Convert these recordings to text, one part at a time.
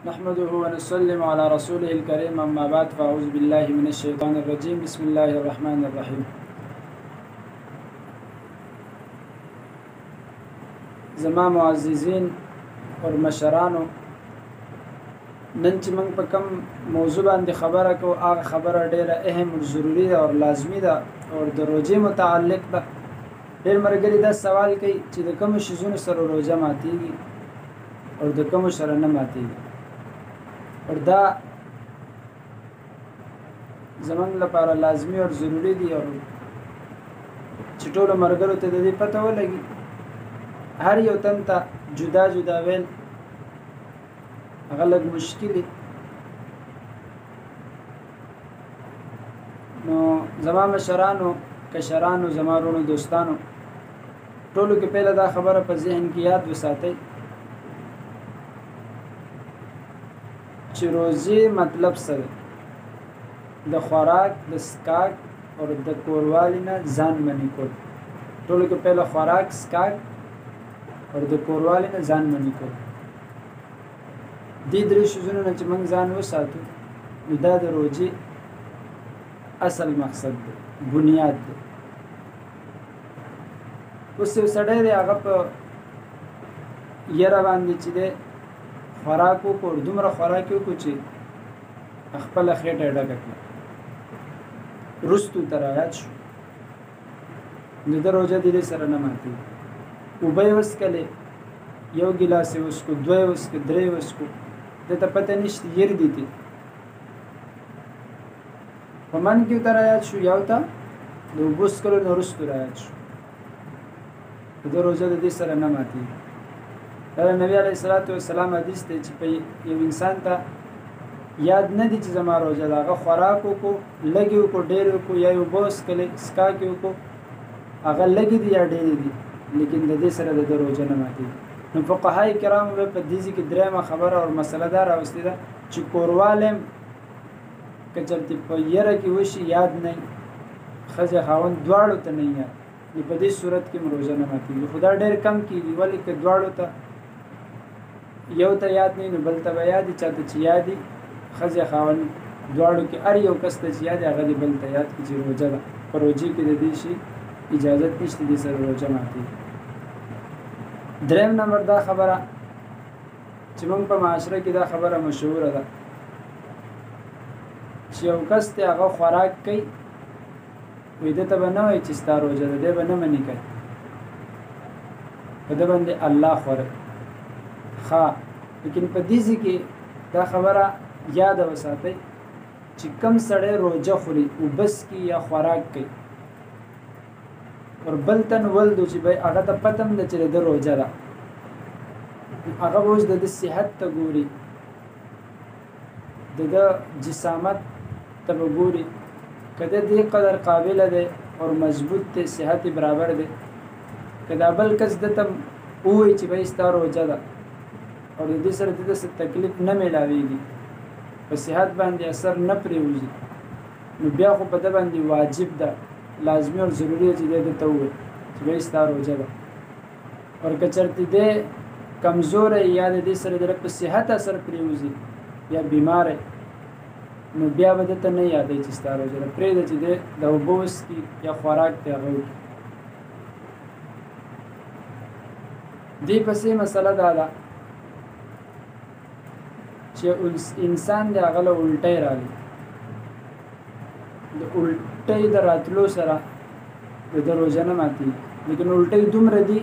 نحمده ونسلم على رسوله الكريم أما بعد فأعوذ بالله من الشيطان الرجيم بسم الله الرحمن الرحيم. زما معززین اور مشرانو، نن چې موږ په کوم موضوع باندې خبره کوو هغه خبره ډیره اهم او ضروری ده او لازمی ده او د روزې متعلق ده. ډېر ملګري دا سوال کوي چې د کوم شیزونو سره روزه ماتیږي او د کوم سره نه ماتیږي، اور دا زمونږ لپاره لازمی او ضروری دي او چې ټولو ملګرو ته د دې پته ولګي. هر یو تن ته جدا جدا ویل هغه لږ مشکل دی. نو زما مشرانو، کشرانو، زما ورونو، دوستانو، ټولو کې پهله دا خبره په ذهن کې یاد وساتئ چې روزې مطلب څه دی. د خوراک، د سکاک او د کوروالي نه ځان منع کول. ټولو کې پهله خوراک، سکاک او د کوروالي نه ځان منع کول. دې درې شیزونو نه چې موږ ځان وساتو نو دا د روزې اصل مقصد دی، بنیاد دی. اوس یو سړی دی هغه په یره باندې چې دی خوراک وکړو، دومره خوراک یې وکړو چې خپله خېټه یې ډکه کړه، وروستو ته رایاد شو، نو د روژه د دې سره نه ماتېږي. اوبه یې وڅښلې، یو ګیلاس یې وڅښو، دوه یې وڅښو، درې یې وڅښو، ده ته پته نشته یر دي دي په من کې ورته رایاد شو، یو ته د اوبو څښلو نه وروستو رایاد شو، د روژه د دې سره نه ماتېږي. دا د نبي علیه الصلاة والسلام حدیث دی چې په یو انسان ته یاد نه دي چې زما روژه ده، هغه خوراک وکړو، لږې وکړو، ډېرې وکړو، یا یې اوبه وڅښلې، څښاک یې وکړو، هغه لږې دي یا ډېرې دي، لیکن د دې سره د روژه نه ماتېږي. نو فقهای کرامو به په دې کې درېیمه خبره او مسله دا راوستې ده چې کوروالی که چېرته په یره کې وشي یاد نه وي، ښځې خاوند دواړو ته نه یاد، نو په دې صورت کې روژه نه ماتېږي. خو دا ډېر کم کېږي، ولې که دواړو ته یو ته یاد نه وي نو بل ته به یاد وي، چا ته چې یاد وي ښځې خاوند دواړو کې هر یو کس ته چې یاد وي هغه دې بل ته یاد کړي چې روژه ده. په روژې کې د دې شي اجازت نشته، دې سره روژه ماتېږي. درېیم نمبر دا خبره چې موږ په معاشره کې دا خبره مشهوره ده چې یو کس دی هغه خوراک کوي، وایي ده ته به نه وایي چې ستا روژه ده، دی به نه منې کوي، په ده باندې الله خوره ښه. لیکن په دې ځای کې دا خبره یاده وساتئ چې کم سړی روژه خوري، اوبس کې یا خوراک کوي، اور بل تن ولدو چې بھائی هغه ته پته هم ده چې د روژه ده، هغه به اوس د ده صحت ته ګوري، د ده جسامت ته به ګوري، که د دې قدر قابله دی اور مضبوط دی، صحت برابر دی، که دا بل کس ده ته ووایي چې بھائی ستا روژه ده او د دې سره د ده څه تکلیف نه میلاویږي، په صحت باندې اثر نه پرېوځي، نو بیا خو په ده باندې واجب ده، لازمی اور ضروری ہے چې دې ته ووایي چې بھائی ستا روژه ده. اور که چېرته دی کمزور یا د دې سره د په صحت اثر پرېوځي یا بیمار نو بیا به ده ته نه یادوي چې ستا روژه ده، پرېږده چې دی د اوبه وڅښي یا خوراک دی هغه وکړي. دې پسې مسله دا ده چې انسان دی هغه له الټۍ راغلی، د الټۍ د راتلو سره د روژه نه ماتېږي، لیکن الټۍ دومره دي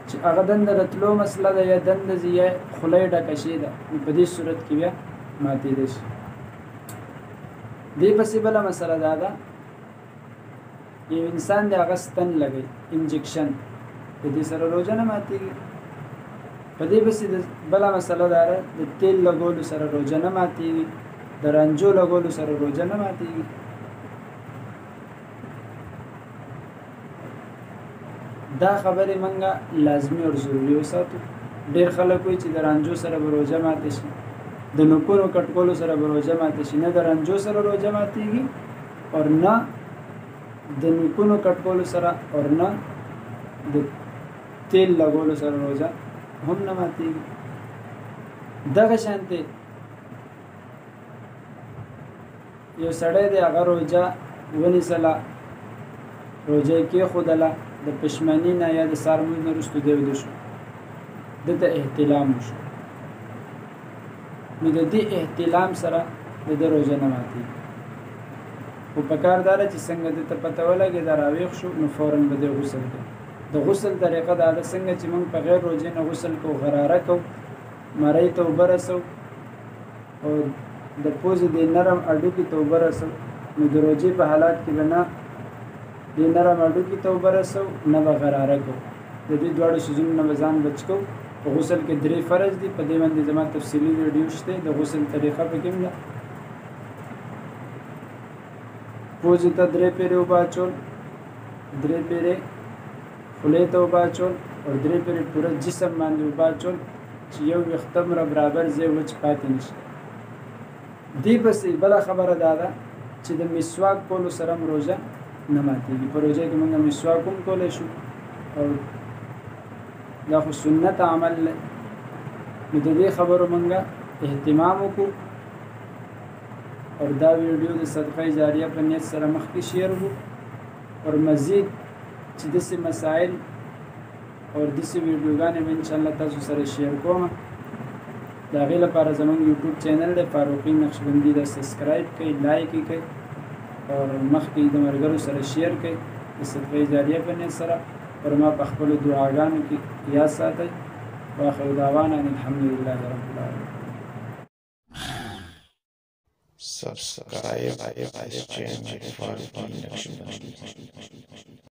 چې هغه دنده راتلو مسله ده یا دنده ځي یا خوله یې ډکه شي ده، نو په دې صورت کې بیا ماتېدی شي. دې پسې بله مسله دا ده یو انسان دی هغه ستن لګوي، انجکشن، په دې سره روژه نه ماتېږي. په دې پسې بله مسله دا ده د تیل لګولو سره روژه نه ماتېږي، د رنجو لګولو سره روژه نه ماتېږي. دا خبرې منګه لازمی او ضروري وساتو. ډېر خلک وایي چې د رنجو سره به روژه ماتې شي، د نوکونو کټکولو سره به روژه ماتې شي. نه د رنجو سره روژه ماتېږي او نه د نوکونو کټکولو سره او نه د تیل لګولو سره روژه هم نه ماتېږي. دغه شانتي یو سړی دی هغه روژه ونیسله روژه یې کېښودله د پښمني نه یا د سهار لمونځ نه وروسته دی ویده شو دته احتلام وشو نو د دې احتلام سره د ده روژه نه ماتېږي خو پکار دا ده چې څنګه دته پته ولګېده راویښ شو نو فوراً به دی غسل کوي د غسل طریقه دا ده څنګه چې موږ په غیر روژې نه غسل کوو غراره کوو مرۍ ته اوبه رسو او د پوزې د نرم اډوکي ته اوبه رسو نو د روژې په حالات کې به نه د نرم اډوکي ته اوبه رسو نه به غراره کوو د دې دواړو څیزونو نه به ځان بچ کوو په غسل کې 3 فرض دي په دې باندې زما تفصیلي ویډیو شته د غسل طریقه پکې ده پوزې ته 3 پیرې اوبه اچول 3 پیرې خولې ته اوبه اچول او 3 پیرې پوره جسم باندې اوبه اچول چې یو ویښته مره برابر ځای وچ پاتې نشي دې پسې بله خبره دا ده چې د مسواک کولو سره هم روژه نه ماتېږي په روژه کې موږ مسواک هم کولی شو او دا خو سنت عمل دی نو د دې خبرو موږ اهتمام وکړو او دا ویډیو د صدقه جاریه په نیت سره مخکې شیر وکړو او مزید چې داسې مسائل او داسې ویډیوګانې به انشاءالله تاسو سره شیر کوم د هغې لپاره زموږ یوټیوب چینل دی فاروقي نقشبندي دا سبسکرایب کړئ لایک یې کړئ او مخکې د ملګرو سره شیر کړئ د صدقه جاریه په نیت سره پر ما په خپلو دعاګانو کې یاد ساتئ واخر دعوانا الحمدلله رب العالمین Subscribe this channel for more.